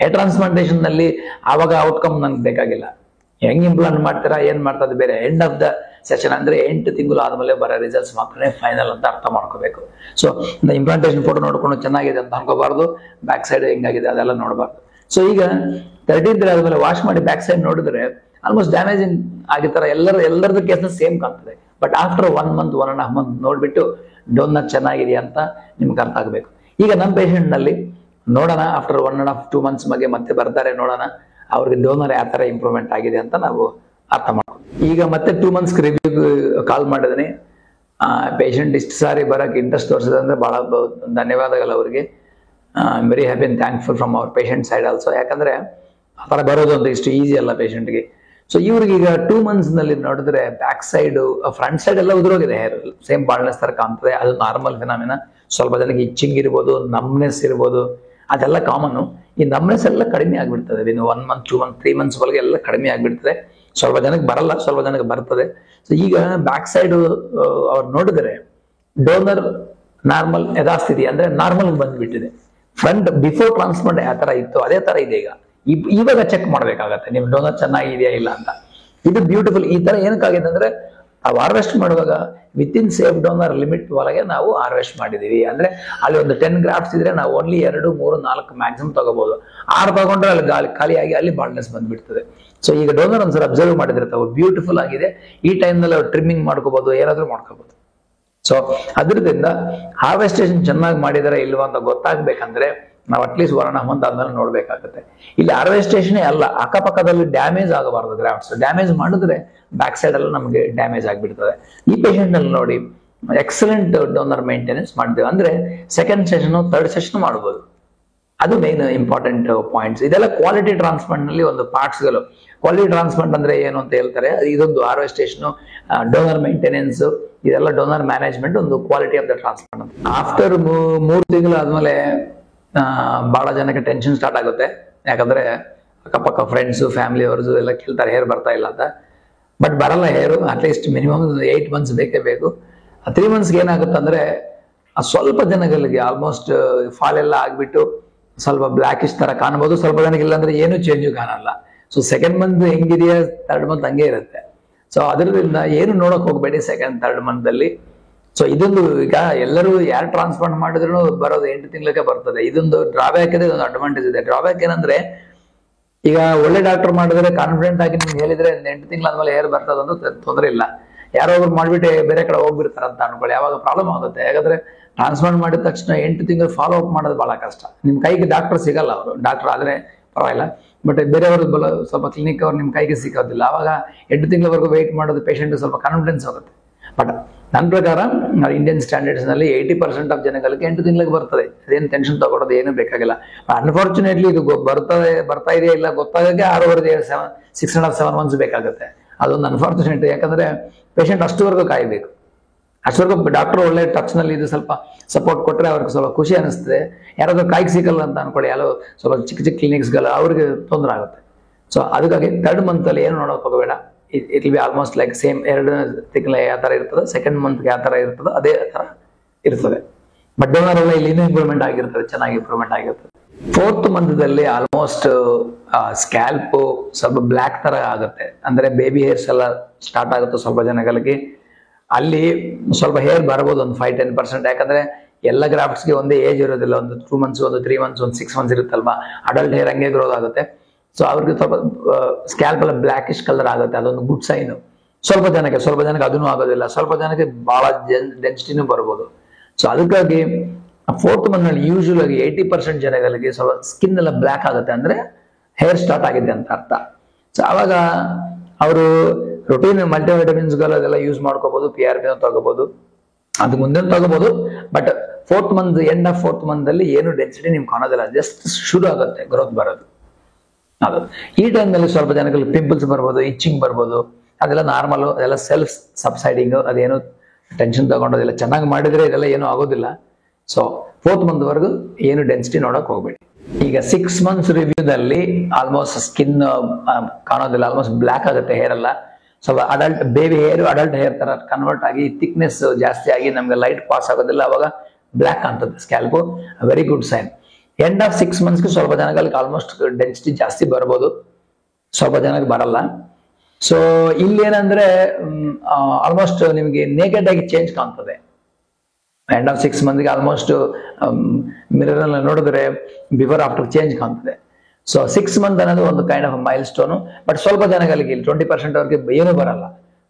ಹೇರ್ ಟ್ರಾನ್ಸ್ಪ್ಲಾಂಟೇಶನ್ ನಲ್ಲಿ ಆವಾಗ ಔಟ್ಕಮ್ ನಂಗೆ ಬೇಕಾಗಿಲ್ಲ. ಹೆಂಗ್ ಇಂಪ್ಲಾಂಟ್ ಮಾಡ್ತೀರಾ, ಏನ್ ಮಾಡ್ತದೆ ಬೇರೆ. ಎಂಡ್ ಆಫ್ ದ ಸೆಷನ್ ಅಂದ್ರೆ 8 ತಿಂಗಳು ಆದ್ಮೇಲೆ ಬರೋ ರಿಸಲ್ಟ್ಸ್ ಮಾತ್ರ ಫೈನಲ್ ಅಂತ ಅರ್ಥ ಮಾಡ್ಕೋಬೇಕು. ಸೊ ಇಂಪ್ಲಾಂಟೇಶನ್ ಫೋಟೋ ನೋಡ್ಕೊಂಡು ಚೆನ್ನಾಗಿದೆ ಅಂತ ಅನ್ಕೋಬಾರ್ದು, ಬ್ಯಾಕ್ ಸೈಡ್ ಹೆಂಗಾಗಿದೆ ಅದೆಲ್ಲ ನೋಡಬಾರ್ದು. ಸೊ ಈಗ 13 ದಿನ ಆದ್ಮೇಲೆ ವಾಶ್ ಮಾಡಿ ಬ್ಯಾಕ್ ಸೈಡ್ ನೋಡಿದ್ರೆ ಆಲ್ಮೋಸ್ಟ್ ಡ್ಯಾಮೇಜಿಂಗ್ ಆಗಿತರ ಎಲ್ಲರದ್ದು ಕೇಸ್ನ ಸೇಮ್ ಕಾಣ್ತದೆ. ಬಟ್ ಆಫ್ಟರ್ 1 month 1.5 month ನೋಡ್ಬಿಟ್ಟು ಡೋನರ್ ಚೆನ್ನಾಗಿದೆಯಾ ಅಂತ ನಿಮ್ಗೆ ಅರ್ಥ ಆಗ್ಬೇಕು. ಈಗ ನಮ್ಮ ಪೇಷಂಟ್ ನಲ್ಲಿ ನೋಡೋಣ, ಆಫ್ಟರ್ 1.5 2 months ಬಗ್ಗೆ ಮತ್ತೆ ಬರ್ತಾರೆ, ನೋಡೋಣ ಅವ್ರಿಗೆ ಡೋನರ್ ಯಾವ ತರ ಇಂಪ್ರೂವ್ಮೆಂಟ್ ಆಗಿದೆ ಅಂತ ನಾವು ಅರ್ಥ ಮಾಡ್ತೀವಿ. ಈಗ ಮತ್ತೆ 2 months ರಿವ್ಯೂ ಕಾಲ್ ಮಾಡಿದೀನಿ. ಪೇಷಂಟ್ ಇಷ್ಟು ಸಾರಿ ಬರಕ್ಕೆ ಇಂಟ್ರೆಸ್ಟ್ ತೋರಿಸಿದೆ ಅಂದ್ರೆ ಬಹಳ ಧನ್ಯವಾದಗಳು ಅವ್ರಿಗೆ. I am very happy and thankful from our patient side also. ಯಾಕಂದ್ರೆ ಆ ಥರ ಬರೋದು ಅಂತ ಇಷ್ಟು ಈಸಿ ಅಲ್ಲ ಪೇಷಂಟ್ಗೆ. ಸೊ ಇವ್ರಿಗೆ ಈಗ 2 months ನಲ್ಲಿ ನೋಡಿದ್ರೆ ಬ್ಯಾಕ್ ಸೈಡ್ ಫ್ರಂಟ್ ಸೈಡ್ ಎಲ್ಲ ಉದುರೋಗಿದೆ, ಹೇರ್ ಸೇಮ್ ಬಾಳ್ನೆಸ್ ತರ ಕಾಣ್ತದೆ. ಅದು ನಾರ್ಮಲ್ ಫಿನಾಮಿನಾ. ಸ್ವಲ್ಪ ಜನಕ್ಕೆ ಇಚ್ಚಿಂಗ್ ಇರ್ಬೋದು, ನಮ್ನೆಸ್ ಇರ್ಬೋದು, ಅದೆಲ್ಲ ಕಾಮನ್. ಈ ನಮ್ನೆಸ್ ಎಲ್ಲ ಕಡಿಮೆ ಆಗ್ಬಿಡ್ತದೆ ಇನ್ನು 1 month 2 month 3 months ಒಳಗೆ ಎಲ್ಲ ಕಡಿಮೆ ಆಗ್ಬಿಡ್ತದೆ. ಸ್ವಲ್ಪ ಜನಕ್ಕೆ ಬರಲ್ಲ, ಸ್ವಲ್ಪ ಜನಕ್ಕೆ ಬರ್ತದೆ. ಸೊ ಈಗ ಬ್ಯಾಕ್ ಸೈಡ್ ಅವ್ರು ನೋಡಿದ್ರೆ ಡೋನರ್ ನಾರ್ಮಲ್ ಯಥಾಸ್ಥಿತಿ ಅಂದ್ರೆ ನಾರ್ಮಲ್ ಬಂದ್ಬಿಟ್ಟಿದೆ. ಫ್ರಂಟ್ ಬಿಫೋರ್ ಟ್ರಾನ್ಸ್ಪ್ಲಾಂಟ್ ಯಾವ ತರ ಇತ್ತು ಅದೇ ತರ ಇದೆ ಈಗ. ಇವಾಗ ಚೆಕ್ ಮಾಡ್ಬೇಕಾಗತ್ತೆ ನಿಮ್ ಡೋನರ್ ಚೆನ್ನಾಗಿದೆಯಾ ಇಲ್ಲ ಅಂತ. ಇದು ಬ್ಯೂಟಿಫುಲ್. ಈ ತರ ಏನಕ್ಕಾಗಿದೆ ಅಂದ್ರೆ ನಾವು ಹಾರ್ವೆಸ್ಟ್ ಮಾಡುವಾಗ ವಿತಿನ್ ಸೇಫ್ ಡೋನರ್ ಲಿಮಿಟ್ ಒಳಗೆ ನಾವು ಹಾರ್ವೆಸ್ಟ್ ಮಾಡಿದೀವಿ. ಅಂದ್ರೆ ಅಲ್ಲಿ ಒಂದು 10 ಗ್ರಾಫ್ಟ್ಸ್ ಇದ್ರೆ ನಾವು ಓನ್ಲಿ 2, 3, 4 ಮ್ಯಾಕ್ಸಿಮಮ್ ತಗೋಬಹುದು. 6 ತಗೊಂಡ್ರೆ ಅಲ್ಲಿ ಖಾಲಿಯಾಗಿ ಅಲ್ಲಿ ಬಾಲ್ನೆಸ್ ಬಂದ್ಬಿಡ್ತದೆ. ಸೊ ಈಗ ಡೋನರ್ ಒಂದ್ಸಲ ಅಬ್ಸರ್ವ್ ಮಾಡಿದಿರ್ತಾವೆ, ಬ್ಯೂಟಿಫುಲ್ ಆಗಿದೆ. ಈ ಟೈಮ್ ನಲ್ಲಿ ಅವ್ರು ಟ್ರಿಮ್ಮಿಂಗ್ ಮಾಡ್ಕೋಬಹುದು, ಏನಾದ್ರೂ ಮಾಡ್ಕೋಬಹುದು. ಸೊ ಅದರಿಂದ ಹಾರ್ವೆಸ್ಟೇಷನ್ ಚೆನ್ನಾಗಿ ಮಾಡಿದಾರೆ ಇಲ್ವಾ ಅಂತ ಗೊತ್ತಾಗ್ಬೇಕಂದ್ರೆ ನಾವು ಅಟ್ಲೀಸ್ಟ್ 1.5 month ಆದ್ಮೇಲೆ ನೋಡ್ಬೇಕಾಗುತ್ತೆ. ಇಲ್ಲಿ ಹಾರ್ವೆಸ್ಟೇಷನ್ ಅಲ್ಲ, ಅಕ್ಕಪಕ್ಕದಲ್ಲಿ ಡ್ಯಾಮೇಜ್ ಆಗಬಾರ್ದು ಗ್ರಾಫ್ಟ್ಸ್. ಡ್ಯಾಮೇಜ್ ಮಾಡಿದ್ರೆ ಬ್ಯಾಕ್ ಸೈಡ್ ಎಲ್ಲ ನಮಗೆ ಡ್ಯಾಮೇಜ್ ಆಗ್ಬಿಡ್ತದೆ. ಈ ಪೇಷಂಟ್ ನಲ್ಲಿ ನೋಡಿ ಎಕ್ಸಲೆಂಟ್ ಡೋನರ್ ಮೇಂಟೆನೆನ್ಸ್ ಮಾಡಿದ್ದೇವೆ ಅಂದ್ರೆ ಸೆಕೆಂಡ್ ಸೆಷನ್, ಥರ್ಡ್ ಸೆಷನ್ ಮಾಡಬಹುದು. ಅದು ಮೇನ್ ಇಂಪಾರ್ಟೆಂಟ್ ಪಾಯಿಂಟ್ಸ್. ಇದೆಲ್ಲ ಕ್ವಾಲಿಟಿ ಟ್ರಾನ್ಸ್ಪ್ಲಾಂಟ್ ನಲ್ಲಿ ಒಂದು ಪಾರ್ಟ್ಸ್ ಗಳು. ಕ್ವಾಲಿಟಿ ಟ್ರಾನ್ಸ್ಪ್ಲಾಂಟ್ ಅಂದ್ರೆ ಏನು ಅಂತ ಹೇಳ್ತಾರೆ, ಇದೊಂದು ಹಾರ್ವೆಸ್ಟೇಷನ್, ಡೋನರ್ ಮೇಂಟೆನೆನ್ಸ್, ಇದೆಲ್ಲ ಡೋನರ್ ಮ್ಯಾನೇಜ್ಮೆಂಟ್, ಒಂದು ಕ್ವಾಲಿಟಿ ಆಫ್ ದ ಟ್ರಾನ್ಸ್ಪ್ಲಾಂಟ್ ಅಂತ. ಆಫ್ಟರ್ 3 ತಿಂಗಳು ಆದ್ಮೇಲೆ ಬಹಳ ಜನಕ್ಕೆ ಟೆನ್ಷನ್ ಸ್ಟಾರ್ಟ್ ಆಗುತ್ತೆ. ಯಾಕಂದ್ರೆ ಅಕ್ಕಪಕ್ಕ ಫ್ರೆಂಡ್ಸ್, ಫ್ಯಾಮಿಲಿ ಅವರ್ಸ್ ಎಲ್ಲ ಕೇಳ್ತಾರೆ ಹೇರ್ ಬರ್ತಾ ಇಲ್ಲ ಅಂತ. ಬಟ್ ಬರಲ್ಲ ಹೇರು, ಅಟ್ಲೀಸ್ಟ್ ಮಿನಿಮಮ್ 8 months ಬೇಕೇ ಬೇಕು. 3 monthsಗೆ ಏನಾಗುತ್ತೆ ಅಂದ್ರೆ ಸ್ವಲ್ಪ ಜನಗಳಿಗೆ ಆಲ್ಮೋಸ್ಟ್ ಫಾಲ್ ಎಲ್ಲ ಆಗ್ಬಿಟ್ಟು ಸ್ವಲ್ಪ ಬ್ಲಾಕಿಶ್ ತರ ಕಾಣಬಹುದು. ಸ್ವಲ್ಪ ಜನಕ್ಕೆ ಇಲ್ಲ ಅಂದ್ರೆ ಏನು ಚೇಂಜು ಕಾಣಲ್ಲ. ಸೊ ಸೆಕೆಂಡ್ ಮಂತ್ ಹೆಂಗಿದೆಯಾ, ಥರ್ಡ್ ಮಂತ್ ಹಂಗೆ ಇರುತ್ತೆ. ಸೊ ಅದರಿಂದ ಏನು ನೋಡಕ್ ಹೋಗ್ಬೇಡಿ ಸೆಕೆಂಡ್, ಥರ್ಡ್ ಮಂತ್ ಅಲ್ಲಿ. ಸೊ ಇದೊಂದು ಈಗ ಎಲ್ಲರೂ ಯಾರು ಟ್ರಾನ್ಸ್ಪ್ಲಾಂಟ್ ಮಾಡಿದ್ರು ಬರೋದು 8 ತಿಂಗಳಿಗೆ ಬರ್ತದೆ. ಇದೊಂದು ಡ್ರಾಬ್ಯಾಕ್ ಇದೆ, ಇದೊಂದು ಅಡ್ವಾಂಟೇಜ್ ಇದೆ. ಡ್ರಾಬ್ಯಾಕ್ ಏನಂದ್ರೆ ಈಗ ಒಳ್ಳೆ ಡಾಕ್ಟರ್ ಮಾಡಿದ್ರೆ ಕಾನ್ಫಿಡೆಂಟ್ ಆಗಿ ನಿಮ್ಗೆ ಹೇಳಿದ್ರೆ 8 ತಿಂಗಳಾದ್ಮೇಲೆ ಹೇರ್ ಬರ್ತದಂತ ತೊಂದರೆ ಇಲ್ಲ. ಯಾರೋ ಒಬ್ರು ಮಾಡ್ಬಿಟ್ಟು ಬೇರೆ ಕಡೆ ಹೋಗ್ಬಿಡ್ತಾರ ಅಂತ ಅನ್ಕೊಳ್ಳಿ, ಯಾವಾಗ ಪ್ರಾಬ್ಲಮ್ ಆಗುತ್ತೆ. ಯಾಕಂದ್ರೆ ಟ್ರಾನ್ಸ್ಪ್ಲಾಂಟ್ ಮಾಡಿದ ತಕ್ಷಣ 8 ತಿಂಗಳು ಫಾಲೋ ಅಪ್ ಮಾಡೋದು ಬಹಳ ಕಷ್ಟ. ನಿಮ್ ಕೈಗೆ ಡಾಕ್ಟರ್ ಸಿಗಲ್ಲ. ಅವರು ಡಾಕ್ಟರ್ ಆದ್ರೆ ಪರವಾಗಿಲ್ಲ, ಬಟ್ ಬೇರೆಯವರು ಸ್ವಲ್ಪ ಕ್ಲಿನಿಕ್ ಅವ್ರು ನಿಮ್ ಕೈಗೆ ಸಿಗೋದಿಲ್ಲ. ಅವಾಗ 8 ತಿಂಗಳವರೆಗೂ ವೆಯ್ಟ್ ಮಾಡೋದು ಪೇಷಂಟ್ ಸ್ವಲ್ಪ ಕಾನ್ಫಿಡೆನ್ಸ್ ಆಗುತ್ತೆ. ಬಟ್ ನನ್ನ ಪ್ರಕಾರ ಇಂಡಿಯನ್ ಸ್ಟ್ಯಾಂಡರ್ಡ್ಸ್ ನಲ್ಲಿ 80% ಆಫ್ ಜನಗಳಿಗೆ 8 ತಿಂಗಳಿಗೆ ಬರ್ತದೆ. ಅದೇನು ಟೆನ್ಷನ್ ತಗೊಳ್ಳೋದು ಏನು ಬೇಕಾಗಿಲ್ಲ. ಅನ್ಫಾರ್ಚುನೇಟ್ಲಿ ಇದು ಬರ್ತಾ ಇದೆಯಾ ಇಲ್ಲ ಗೊತ್ತಾಗಕ್ಕೆ 6.5-7 months ಬೇಕಾಗುತ್ತೆ. ಅದೊಂದು ಅನ್ಫಾರ್ಚುನೇಟ್. ಯಾಕಂದ್ರೆ ಪೇಷಂಟ್ ಅಷ್ಟುವರೆಗೂ ಕಾಯಬೇಕು. ಅಷ್ಟವರೆಗೂ ಡಾಕ್ಟರ್ ಒಳ್ಳೆ ಟಚ್ ನಲ್ಲಿ ಇದು ಸ್ವಲ್ಪ ಸಪೋರ್ಟ್ ಕೊಟ್ಟರೆ ಅವ್ರಿಗೆ ಸ್ವಲ್ಪ ಖುಷಿ ಅನಿಸ್ತದೆ. ಯಾರಾದ್ರೂ ಕಾಯ್ಗೆ ಸಿಗಲ್ಲ ಅಂತ ಅನ್ಕೊಳ್ಳಿ, ಯಾರೋ ಸ್ವಲ್ಪ ಚಿಕ್ಕ ಕ್ಲಿನಿಕ್ಸ್ಗಳು ಅವ್ರಿಗೆ ತೊಂದರೆ ಆಗುತ್ತೆ. ಸೊ ಅದಕ್ಕಾಗಿ 3rd month ಅಲ್ಲಿ ಏನು ನೋಡೋಕೆ ಹೋಗಬೇಡ. It will be almost like same. 2 ತಿಂಗಳು ಯಾವ ತರ ಇರ್ತದೆ, ಸೆಕೆಂಡ್ ಮಂತ್ಗೆ ಯಾವ ತರ ಇರ್ತದೆ ಅದೇ ತರ ಇರ್ತದೆ. ಬಟ್ ಡೋನರ್ ಎಲ್ಲ ಇಲ್ಲಿ ಇನ್ನೂ ಇಂಪ್ರೂವ್ಮೆಂಟ್ ಆಗಿರ್ತದೆ, ಚೆನ್ನಾಗಿ ಇಂಪ್ರೂವ್ಮೆಂಟ್ ಆಗಿರ್ತದೆ. 4th month ಆಲ್ಮೋಸ್ಟ್ ಸ್ಕ್ಯಾಲ್ಪ್ ಸ್ವಲ್ಪ ಬ್ಲ್ಯಾಕ್ ತರ ಆಗುತ್ತೆ. ಅಂದ್ರೆ ಬೇಬಿ ಹೇರ್ಸ್ ಎಲ್ಲ ಸ್ಟಾರ್ಟ್ ಆಗುತ್ತೆ ಸ್ವಲ್ಪ ಜನಗಳಿಗೆ. ಅಲ್ಲಿ ಸ್ವಲ್ಪ ಹೇರ್ ಬರ್ಬೋದು, ಒಂದು 5-10%. ಯಾಕಂದ್ರೆ ಎಲ್ಲ ಗ್ರಾಫ್ಟ್ಸ್ಗೆ ಒಂದೇ ಏಜ್ ಇರೋದಿಲ್ಲ. ಒಂದು 2 months, ಒಂದು 3 months, ಒಂದು 6 months ಇರುತ್ತಲ್ವಾ. ಅಡಲ್ಟ್ ಹೇರ್ ಹಂಗೆ ಗ್ರೋತ್ ಆಗುತ್ತೆ. ಸೊ ಅವ್ರಿಗೆ ಸ್ವಲ್ಪ ಸ್ಕ್ಯಾಲ್ಪ್ ಎಲ್ಲ ಬ್ಲ್ಯಾಕಿಶ್ ಕಲರ್ ಆಗುತ್ತೆ. ಅದೊಂದು ಗುಡ್ ಸೈನ್. ಸ್ವಲ್ಪ ಜನಕ್ಕೆ ಅದನ್ನು ಆಗೋದಿಲ್ಲ. ಸ್ವಲ್ಪ ಜನಕ್ಕೆ ಬಹಳ ಡೆನ್ಸಿಟಿನೂ ಬರ್ಬೋದು. ಸೊ ಅದಕ್ಕಾಗಿ 4th month ನಲ್ಲಿ ಯೂಶುವಲ್ ಆಗಿ 80% ಜನಗಳಿಗೆ ಸ್ವಲ್ಪ ಸ್ಕಿನ್ ಎಲ್ಲ ಬ್ಲ್ಯಾಕ್ ಆಗುತ್ತೆ. ಅಂದ್ರೆ ಹೇರ್ ಸ್ಟಾರ್ಟ್ ಆಗಿದೆ ಅಂತ ಅರ್ಥ. ಸೊ ಅವಾಗ ಅವರು ರೊಟೀನ್ ಮಲ್ಟಿವೈಟಮಿನ್ಸ್ಗಳು ಅದೆಲ್ಲ ಯೂಸ್ ಮಾಡ್ಕೋಬಹುದು, PRP ತಗೋಬಹುದು, ಅದು ಮುಂದೆ ತಗೋಬಹುದು. But 4th month, end of 4th month ಅಲ್ಲಿ ಏನು ಡೆನ್ಸಿಟಿ ನಿಮ್ಗೆ ಕಾಣೋದಿಲ್ಲ, ಜಸ್ಟ್ ಶುರು ಆಗುತ್ತೆ ಗ್ರೋತ್ ಬರೋದು. ಅದು ಈ ಟೈಮ್ ನಲ್ಲಿ ಸ್ವಲ್ಪ ಜನಗಳಿಗೆ ಪಿಂಪಲ್ಸ್ ಬರ್ಬೋದು, ಇಚ್ಚಿಂಗ್ ಬರ್ಬೋದು. ಅದೆಲ್ಲ ನಾರ್ಮಲ್, ಅದೆಲ್ಲ ಸೆಲ್ಫ್ ಸಬ್ಸೈಡಿಂಗ್. ಅದೇನು ಟೆನ್ಷನ್ ತಗೊಂಡೋದಿಲ್ಲ. ಚೆನ್ನಾಗಿ ಮಾಡಿದ್ರೆ ಇದೆಲ್ಲ ಏನೂ ಆಗೋದಿಲ್ಲ. ಸೊ 4th month ವರೆಗೂ ಏನು ಡೆನ್ಸಿಟಿ ನೋಡಕ್ ಹೋಗ್ಬೇಡಿ. ಈಗ 6 months ರಿವ್ಯೂದಲ್ಲಿ ಆಲ್ಮೋಸ್ಟ್ ಸ್ಕಿನ್ ಕಾಣೋದಿಲ್ಲ, ಆಲ್ಮೋಸ್ಟ್ ಬ್ಲ್ಯಾಕ್ ಆಗುತ್ತೆ ಹೇರ್ ಎಲ್ಲ. ಸ್ವಲ್ಪ adult baby hair adult hair ತರ ಕನ್ವರ್ಟ್ ಆಗಿ ಥಿಕ್ನೆಸ್ ಜಾಸ್ತಿ ಆಗಿ ನಮ್ಗೆ ಲೈಟ್ ಪಾಸ್ ಆಗೋದಿಲ್ಲ. ಅವಾಗ ಬ್ಲ್ಯಾಕ್ ಕಾಣ್ತದೆ scalp. Very good sign. End of 6 monthsಗೆ ಸ್ವಲ್ಪ ಜನಗಳಿಗೆ ಆಲ್ಮೋಸ್ಟ್ ಡೆನ್ಸಿಟಿ ಜಾಸ್ತಿ ಬರ್ಬೋದು, ಸ್ವಲ್ಪ ಜನಕ್ಕೆ ಬರಲ್ಲ. ಸೊ ಇಲ್ಲಿ ಏನಂದ್ರೆ ಆಲ್ಮೋಸ್ಟ್ ನಿಮಗೆ ನೇಕೆಡ್ ಆಗಿ ಚೇಂಜ್ ಕಾಣ್ತದೆ. ಎಂಡ್ ಆಫ್ 6 monthsಗೆ ಆಲ್ಮೋಸ್ಟ್ ಮಿರರ್ ಅಲ್ಲಿ ನೋಡಿದ್ರೆ ಬಿಫೋರ್ ಆಫ್ಟರ್ ಚೇಂಜ್ ಕಾಣ್ತದೆ. ಸೊ 6 month ಅನ್ನೋದು ಒಂದು kind of milestone. But ಸ್ವಲ್ಪ ಜನಗಳಿಗೆ ಇಲ್ಲಿ 20% ಅವ್ರಿಗೆ ಏನು ಬರಲ್ಲ.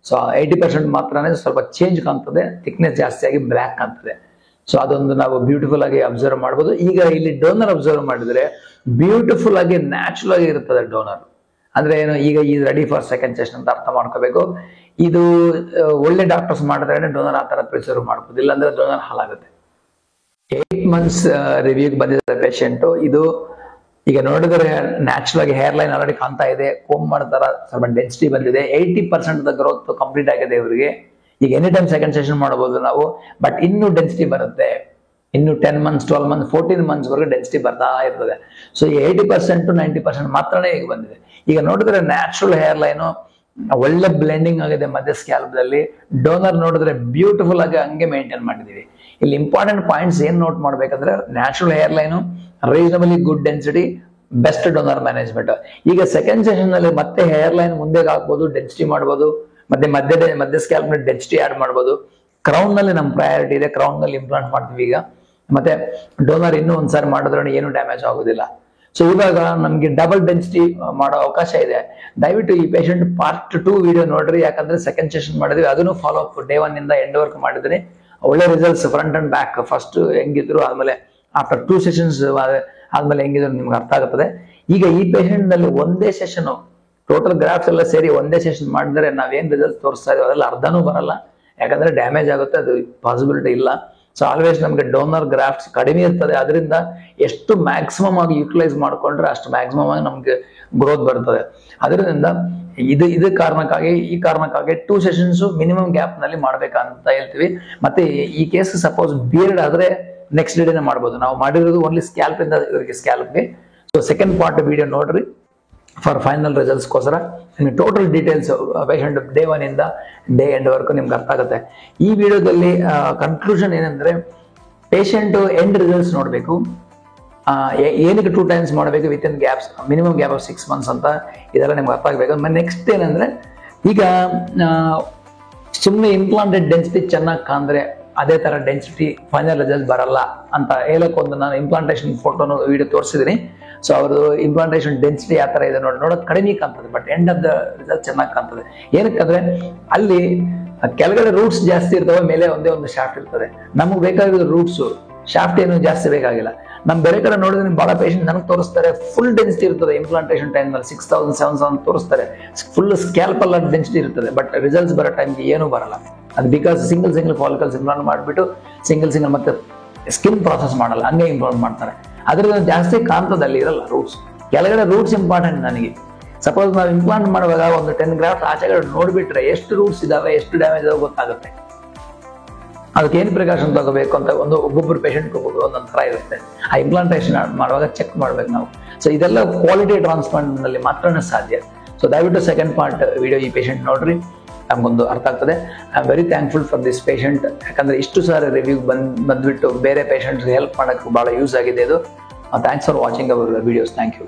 ಸೊ 80% ಮಾತ್ರನೇ ಸ್ವಲ್ಪ ಚೇಂಜ್ ಕಾಣ್ತದೆ, ಥಿಕ್ನೆಸ್ ಜಾಸ್ತಿ ಆಗಿ ಬ್ಲ್ಯಾಕ್ ಕಾಣ್ತದೆ. ಸೊ ಅದೊಂದು ನಾವು ಬ್ಯೂಟಿಫುಲ್ ಆಗಿ ಅಬ್ಸರ್ವ್ ಮಾಡ್ಬೋದು. ಈಗ ಇಲ್ಲಿ ಡೋನರ್ ಅಬ್ಸರ್ವ್ ಮಾಡಿದ್ರೆ ಬ್ಯೂಟಿಫುಲ್ ಆಗಿ ನ್ಯಾಚುರಲ್ ಆಗಿ ಇರ್ತದೆ ಡೋನರ್. ಅಂದ್ರೆ ಏನು, ಈಗ ಈ ರೆಡಿ ಫಾರ್ ಸೆಕೆಂಡ್ ಸೆಷನ್ ಅಂತ ಅರ್ಥ ಮಾಡ್ಕೋಬೇಕು. ಇದು ಒಳ್ಳೆ ಡಾಕ್ಟರ್ಸ್ ಮಾಡಿದ್ರೆ ಡೋನರ್ ಆ ತರ ಪ್ರಿಸರ್ವ್ ಮಾಡ್ಬೋದು, ಇಲ್ಲಾಂದ್ರೆ ಡೋನರ್ ಹಾಳಾಗುತ್ತೆ. 8 months ರಿವ್ಯೂಗೆ ಬಂದಿದೆ ಪೇಷಂಟ್. ಇದು ಈಗ ನೋಡಿದ್ರೆ ನ್ಯಾಚುರಲ್ ಆಗಿ ಹೇರ್ ಲೈನ್ ಆಲ್ರೆಡಿ ಕಾಣ್ತಾ ಇದೆ, ಕೋಮ್ ಮಾಡ್ತಾರ, ಸ್ವಲ್ಪ ಡೆನ್ಸಿಟಿ ಬಂದಿದೆ. 80% ಗ್ರೋತ್ ಕಂಪ್ಲೀಟ್ ಆಗಿದೆ ಇವರಿಗೆ. ಈಗ ಎನಿ ಟೈಮ್ ಸೆಕೆಂಡ್ ಸೆಷನ್ ಮಾಡಬಹುದು ನಾವು. ಬಟ್ ಇನ್ನೂ ಡೆನ್ಸಿಟಿ ಬರುತ್ತೆ. ಇನ್ನು 10 months, 12 months, 14 months ವರೆಗೂ ಡೆನ್ಸಿಟಿ ಬರ್ತಾ ಇರ್ತದೆ. ಸೊ 80% to 90% ಮಾತ್ರನೇ ಈಗ ಬಂದಿದೆ. ಈಗ ನೋಡಿದ್ರೆ ನ್ಯಾಚುರಲ್ ಹೇರ್ ಲೈನು ಒಳ್ಳೆ ಬ್ಲೆಂಡಿಂಗ್ ಆಗಿದೆ ಮಧ್ಯ ಸ್ಕ್ಯಾಲ್ಪ್ದಲ್ಲಿ. ಡೋನರ್ ನೋಡಿದ್ರೆ ಬ್ಯೂಟಿಫುಲ್ ಆಗಿ ಹಂಗೆ ಮೇಂಟೈನ್ ಮಾಡಿದೀವಿ. ಇಲ್ಲಿ ಇಂಪಾರ್ಟೆಂಟ್ ಪಾಯಿಂಟ್ಸ್ ಏನ್ ನೋಟ್ ಮಾಡ್ಬೇಕಂದ್ರೆ natural hair line, reasonably good density, best donor management. ಈಗ ಸೆಕೆಂಡ್ ಸೆಷನ್ ನಲ್ಲಿ ಮತ್ತೆ ಹೇರ್ ಲೈನ್ ಮುಂದೆ ಹಾಕ್ಬೋದು, ಡೆನ್ಸಿಟಿ ಮಾಡ್ಬೋದು, ಮತ್ತೆ ಮಧ್ಯ ಸ್ಕ್ಯಾಲ್ಪ್ ನಲ್ಲಿ ಡೆನ್ಸಿಟಿ ಆಡ್ ಮಾಡ್ಬೋದು. ಕ್ರೌನ್ ನಲ್ಲಿ ನಮ್ ಪ್ರಯಾರಿಟಿ ಇದೆ, ಕ್ರೌನ್ ನಲ್ಲಿ ಇಂಪ್ಲಾಂಟ್ ಮಾಡ್ತೀವಿ ಈಗ. ಮತ್ತೆ ಡೋನರ್ ಇನ್ನೂ ಒಂದ್ಸಾರಿ ಮಾಡಿದ್ರೆ ಏನು ಡ್ಯಾಮೇಜ್ ಆಗೋದಿಲ್ಲ. ಸೊ ಇವಾಗ ನಮ್ಗೆ ಡಬಲ್ ಡೆನ್ಸಿಟಿ ಮಾಡೋ ಅವಕಾಶ ಇದೆ. ದಯವಿಟ್ಟು ಈ ಪೇಷಂಟ್ ಪಾರ್ಟ್ 2 ವಿಡಿಯೋ ನೋಡ್ರಿ, ಯಾಕಂದ್ರೆ ಸೆಕೆಂಡ್ ಸೆಷನ್ ಮಾಡಿದ್ವಿ, ಅದನ್ನು ಫಾಲೋ ಅಪ್ ಡೇ 1 ಇಂದ ಎಂಡ್ ವರ್ಕ್ ಮಾಡಿದ್ರಿ. ಒಳ್ಳೆ results front and back. First ಹೆಂಗಿದ್ರು, ಆದ್ಮೇಲೆ ಆಫ್ಟರ್ 2 ಸೆಷನ್ಸ್ ಆದ್ಮೇಲೆ ಹೆಂಗಿದ್ರು ನಿಮ್ಗೆ ಅರ್ಥ ಆಗುತ್ತದೆ. ಈಗ ಈ ಪೇಷಂಟ್ ನಲ್ಲಿ ಒಂದೇ ಸೆಷನ್ ಟೋಟಲ್ ಗ್ರಾಫ್ಸ್ ಎಲ್ಲ ಸೇರಿ ಒಂದೇ ಸೆಷನ್ ಮಾಡಿದ್ರೆ ನಾವೇನ್ ರಿಸಲ್ಟ್ ತೋರಿಸ್ತಾ ಇದೀವಿ ಅದೆಲ್ಲ ಅರ್ಧನೂ ಬರಲ್ಲ, ಯಾಕಂದ್ರೆ ಡ್ಯಾಮೇಜ್ ಆಗುತ್ತೆ, ಅದು ಪಾಸಿಬಿಲಿಟಿ ಇಲ್ಲ. ಸೊ ಆಲ್ವೇಸ್ ನಮ್ಗೆ ಡೋನರ್ ಗ್ರಾಫ್ಟ್ಸ್ ಕಡಿಮೆ ಇರ್ತದೆ, ಅದರಿಂದ ಎಷ್ಟು ಮ್ಯಾಕ್ಸಿಮಮ್ ಆಗಿ ಯುಟಿಲೈಸ್ ಮಾಡ್ಕೊಂಡ್ರೆ ಅಷ್ಟು ಮ್ಯಾಕ್ಸಿಮಮ್ ಆಗಿ ನಮ್ಗೆ ಗ್ರೋತ್ ಬರ್ತದೆ. ಅದರಿಂದ ಇದು ಕಾರಣಕ್ಕಾಗಿ 2 ಸೆಷನ್ಸ್ ಮಿನಿಮಮ್ ಗ್ಯಾಪ್ ನಲ್ಲಿ ಮಾಡ್ಬೇಕಂತ ಹೇಳ್ತೀವಿ. ಮತ್ತೆ ಈ ಕೇಸ್ ಸಪೋಸ್ ಬಿಯರ್ಡ್ ಆದ್ರೆ ನೆಕ್ಸ್ಟ್ ಡೇನೆ ಮಾಡ್ಬೋದು. ನಾವು ಮಾಡಿರೋದು ಓನ್ಲಿ ಸ್ಕ್ಯಾಲ್ಪ್ ಇಂದ ಇವರಿಗೆ ಸ್ಕ್ಯಾಲ್ಪ್ಗೆ. ಸೊ ಸೆಕೆಂಡ್ ಪಾರ್ಟ್ ವಿಡಿಯೋ ನೋಡ್ರಿ ಫಾರ್ ಫೈನಲ್ ರಿಸಲ್ಟ್ಸ್ ಗೋಸ್ಕರ. ನಿಮ್ಗೆ ಟೋಟಲ್ ಡೀಟೇಲ್ಸ್ ಪೇಷಂಟ್ ಡೇ 1 ಇಂದ ಡೇ ಎಂಡ್ ವರ್ಕ್ ನಿಮ್ಗೆ ಅರ್ಥ ಆಗುತ್ತೆ. ಈ ವಿಡಿಯೋದಲ್ಲಿ ಕನ್ಕ್ಲೂಷನ್ ಏನಂದ್ರೆ ಪೇಷಂಟ್ ಎಂಡ್ ರಿಸಲ್ಟ್ಸ್ ನೋಡ್ಬೇಕು. ಏನಕ್ಕೆ 2 ಟೈಮ್ಸ್ ಮಾಡಬೇಕು with in gaps, minimum gap of 6 months ಅಂತ, ಇದೆಲ್ಲ ನಿಮ್ಗೆ ಅರ್ಥ ಆಗಬೇಕು. ನೆಕ್ಸ್ಟ್ ಏನಂದ್ರೆ ಈಗ ಸುಮ್ಮನೆ ಇಂಪ್ಲಾಂಟೆಡ್ ಡೆನ್ಸಿಟಿ ಚೆನ್ನಾಗಿ ಕಾಂದ್ರೆ ಅದೇ ತರ ಡೆನ್ಸಿಟಿ ಫೈನಲ್ ರಿಸಲ್ಟ್ ಬರಲ್ಲ ಅಂತ ಹೇಳಕ್ಕೊಂದು ನಾನು ಇಂಪ್ಲಾಂಟೇಶನ್ ಫೋಟೋನು ವಿಡಿಯೋ ತೋರಿಸಿದೀನಿ. ಸೊ ಅವ್ರದ್ದು ಇಂಪ್ಲಾಂಟೇಶನ್ ಡೆನ್ಸಿಟಿ ಯಾವ ತರ ಇದೆ ನೋಡೋಕೆ ಕಡಿಮೆ ಕಾಣ್ತದೆ, but end of the result ಚೆನ್ನಾಗಿ ಕಾಣ್ತದೆ. ಏನಕ್ಕಂದ್ರೆ ಅಲ್ಲಿ ಕೆಳಗಡೆ ರೂಟ್ಸ್ ಜಾಸ್ತಿ ಇರ್ತವೆ, ಮೇಲೆ ಒಂದೇ ಒಂದು ಶಾಫ್ಟ್ ಇರ್ತದೆ. ನಮಗೆ ಬೇಕಾಗಿರೋ ರೂಟ್ಸ್, ಶಾಫ್ಟ್ ಏನು ಜಾಸ್ತಿ ಬೇಕಾಗಿಲ್ಲ. ನಮ್ ಬೇರೆ ಕಡೆ ನೋಡಿದ್ರೆ ಬಹಳ ಪೇಷಂಟ್ ನನಗೆ ತೋರಿಸ್ತಾರೆ ಫುಲ್ ಡೆನ್ಸಿಟಿ ಇರ್ತದೆ ಇಂಪ್ಲಾಂಟೇಶನ್ ಟೈಮ್ ನಲ್ಲಿ 6000 7000 ತೋರಿಸ್ತಾರೆ, ಫುಲ್ ಸ್ಕ್ಯಾಲ್ಪ್ ಅಲ್ಲ ಡೆನ್ಸಿಟಿ ಇರ್ತದೆ, ಬಟ್ ರಿಸಲ್ಟ್ಸ್ ಬರೋ ಟೈಮ್ಗೆ ಏನೂ ಬರಲ್ಲ. ಅದು ಬಿಕಾಸ್ ಸಿಂಗಲ್ ಫಾಲಿಕಲ್ಸ್ ಇಂಪ್ಲಾಂಟ್ ಮಾಡಿಬಿಟ್ಟು ಸಿಂಗಲ್ ಮತ್ತೆ ಸ್ಕಿನ್ ಪ್ರಾಸೆಸ್ ಮಾಡಲ್ಲ, ಹಂಗೆ ಇಂಪ್ಲಾಂಟ್ ಮಾಡ್ತಾರೆ. ಅದರಿಂದ ಜಾಸ್ತಿ ಕಾಣ್ತದೆ, ಅಲ್ಲಿ ಇರಲ್ಲ ರೂಟ್ಸ್. ಕೆಳಗಡೆ ರೂಟ್ಸ್ ಇಂಪಾರ್ಟೆಂಟ್ ನನಗೆ. ಸಪೋಸ್ ನಾವು ಇಂಪ್ಲಾಂಟ್ ಮಾಡುವಾಗ ಒಂದು 10 ಗ್ರಾಫ್ಟ್ ಆಚೆಗಡೆ ನೋಡ್ಬಿಟ್ರೆ ಎಷ್ಟು ರೂಟ್ಸ್ ಇದಾವೆ, ಎಷ್ಟು ಡ್ಯಾಮೇಜ್ ಇದಾವೆ ಗೊತ್ತಾಗುತ್ತೆ. ಅದಕ್ಕೆ ಏನು ಪ್ರಿಕಾಷನ್ ತಗೋಬೇಕು ಅಂತ ಒಬ್ಬೊಬ್ಬರು ಪೇಷಂಟ್ ಒಂದೊಂದು ಥರ ಇರುತ್ತೆ. ಆ ಇಂಪ್ಲಾಂಟೇಷನ್ ಮಾಡುವಾಗ ಚೆಕ್ ಮಾಡ್ಬೇಕು ನಾವು. ಸೊ ಇದೆಲ್ಲ ಕ್ವಾಲಿಟಿ ಟ್ರಾನ್ಸ್ಪ್ಲಾಂಟ್ ನಲ್ಲಿ ಮಾತ್ರನೇ ಸಾಧ್ಯ. ಸೊ ದಯವಿಟ್ಟು ಸೆಕೆಂಡ್ ಪಾರ್ಟ್ ವಿಡಿಯೋ ಈ ಪೇಷಂಟ್ ನೋಡ್ರಿ, ನಮ್ಗೊಂದು ಅರ್ಥ ಆಗ್ತದೆ. I am very thankful for this patient, ಯಾಕಂದ್ರೆ ಇಷ್ಟು ಸಾರಿ ರಿವ್ಯೂ ಬಂದ್ಬಿಟ್ಟು ಬೇರೆ ಪೇಷಂಟ್ಸ್ ಹೆಲ್ಪ್ ಮಾಡಕ್ಕೆ ಬಹಳ ಯೂಸ್ ಆಗಿದೆ ಇದು. Thanks for watching our videos. Thank you.